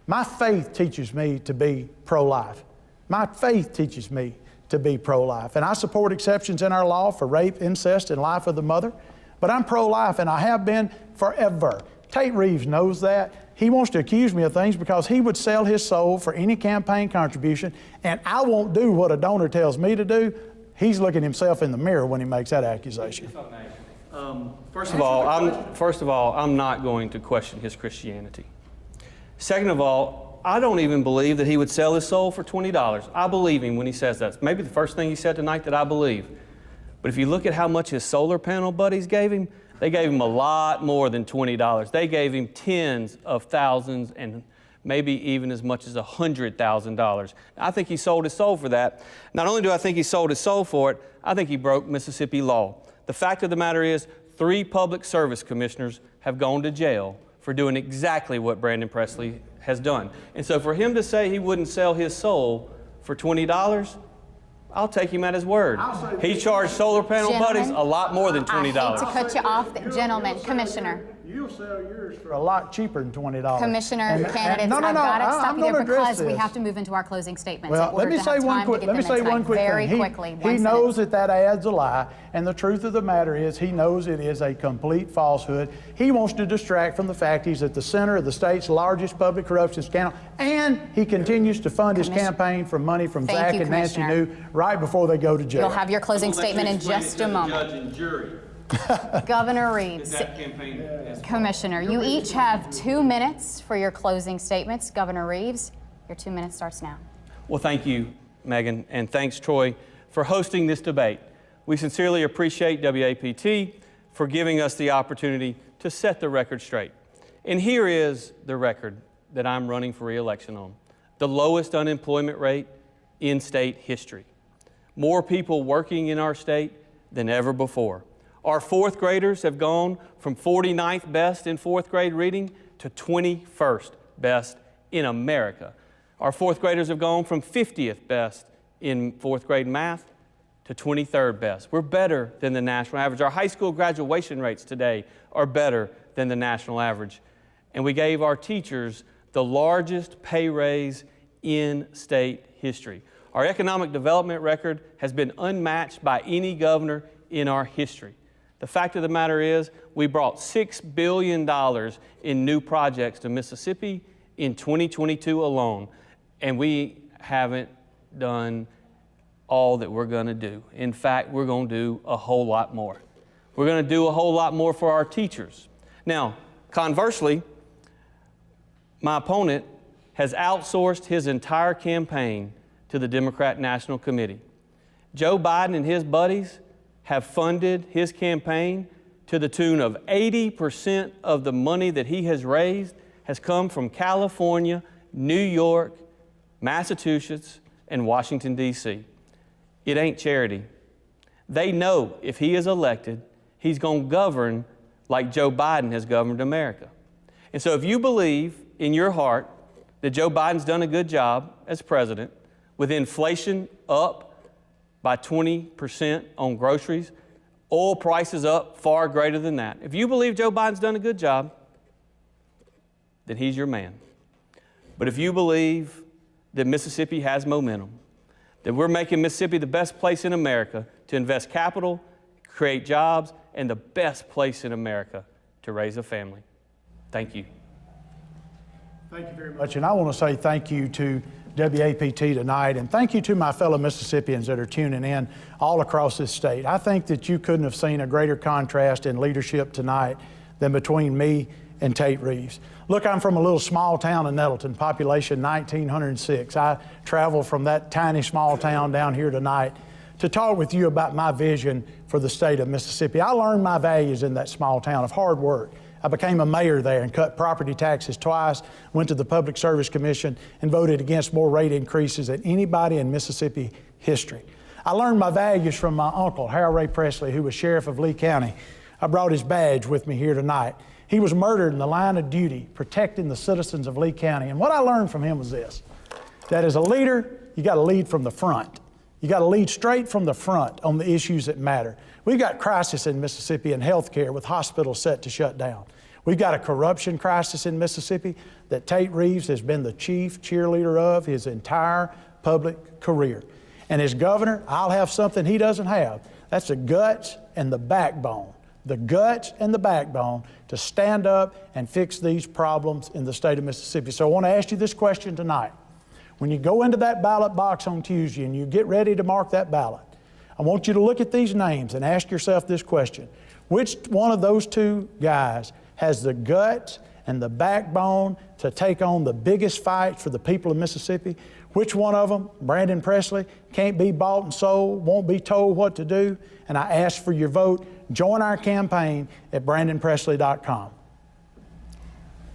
My faith teaches me to be pro-life. My faith teaches me to be pro-life. And I support exceptions in our law for rape, incest, and life of the mother. But I'm pro-life, and I have been forever. Tate Reeves knows that. He wants to accuse me of things because he would sell his soul for any campaign contribution, and I won't do what a donor tells me to do. He's looking himself in the mirror when he makes that accusation. First of all, I'm not going to question his Christianity. Second of all, I don't even believe that he would sell his soul for $20. I believe him when he says that. Maybe the first thing he said tonight that I believe. But if you look at how much his solar panel buddies gave him, they gave him a lot more than $20. They gave him tens of thousands and maybe even as much as $100,000. I think he sold his soul for that. Not only do I think he sold his soul for it, I think he broke Mississippi law. The fact of the matter is, 3 public service commissioners have gone to jail for doing exactly what Brandon Presley has done. And so for him to say he wouldn't sell his soul for $20, I'll take him at his word. He charged solar panel buddies a lot more than $20. I hate to cut you off, gentlemen. Commissioner. You'll sell yours for a lot cheaper than $20. Commissioner, candidates, I've got to stop you there because we have to move into our closing statements. Well, let me say one quick thing. He knows that ad's a lie, and the truth of the matter is he knows it is a complete falsehood. He wants to distract from the fact he's at the center of the state's largest public corruption scandal, and he continues to fund his campaign from money from Zach and Nancy New right before they go to jail. You'll have your closing statement in just a moment. Judge and jury. Governor Reeves, Commissioner, you each have 2 minutes for your closing statements. Governor Reeves, your 2 minutes starts now. Well, thank you, Megan, and thanks, Troy, for hosting this debate. We sincerely appreciate WAPT for giving us the opportunity to set the record straight. And here is the record that I'm running for re-election on. The lowest unemployment rate in state history. More people working in our state than ever before. Our fourth graders have gone from 49th best in fourth grade reading to 21st best in America. Our fourth graders have gone from 50th best in fourth grade math to 23rd best. We're better than the national average. Our high school graduation rates today are better than the national average. And we gave our teachers the largest pay raise in state history. Our economic development record has been unmatched by any governor in our history. The fact of the matter is, we brought $6 billion in new projects to Mississippi in 2022 alone, and we haven't done all that we're going to do. In fact, we're going to do a whole lot more. We're going to do a whole lot more for our teachers. Now, conversely, my opponent has outsourced his entire campaign to the Democrat National Committee. Joe Biden and his buddies have funded his campaign to the tune of 80% of the money that he has raised has come from California, New York, Massachusetts, and Washington, D.C. It ain't charity. They know if he is elected, he's going to govern like Joe Biden has governed America. And so if you believe in your heart that Joe Biden's done a good job as president, with inflation up by 20% on groceries, oil prices up far greater than that. If you believe Joe Biden's done a good job, then he's your man. But if you believe that Mississippi has momentum, that we're making Mississippi the best place in America to invest capital, create jobs, and the best place in America to raise a family. Thank you. Thank you very much. And I want to say thank you to WAPT tonight, and thank you to my fellow Mississippians that are tuning in all across this state. I think that you couldn't have seen a greater contrast in leadership tonight than between me and Tate Reeves. Look, I'm from a little small town in Nettleton, population 1,906. I traveled from that tiny small town down here tonight to talk with you about my vision for the state of Mississippi. I learned my values in that small town of hard work. I became a mayor there and cut property taxes twice, went to the Public Service Commission, and voted against more rate increases than anybody in Mississippi history. I learned my values from my uncle, Harold Ray Presley, who was sheriff of Lee County. I brought his badge with me here tonight. He was murdered in the line of duty, protecting the citizens of Lee County. And what I learned from him was this, that as a leader, you got to lead from the front. You got to lead straight from the front on the issues that matter. We've got crisis in Mississippi in healthcare with hospitals set to shut down. We've got a corruption crisis in Mississippi that Tate Reeves has been the chief cheerleader of his entire public career. And as governor, I'll have something he doesn't have. That's the guts and the backbone to stand up and fix these problems in the state of Mississippi. So I want to ask you this question tonight. When you go into that ballot box on Tuesday and you get ready to mark that ballot, I want you to look at these names and ask yourself this question. Which one of those two guys has the guts and the backbone to take on the biggest fight for the people of Mississippi? Which one of them, Brandon Presley, can't be bought and sold, won't be told what to do? And I ask for your vote. Join our campaign at BrandonPresley.com.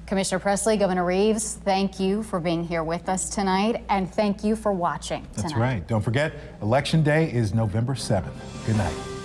Commissioner Presley, Governor Reeves, thank you for being here with us tonight, and thank you for watching tonight. That's right. Don't forget, Election Day is November 7th. Good night.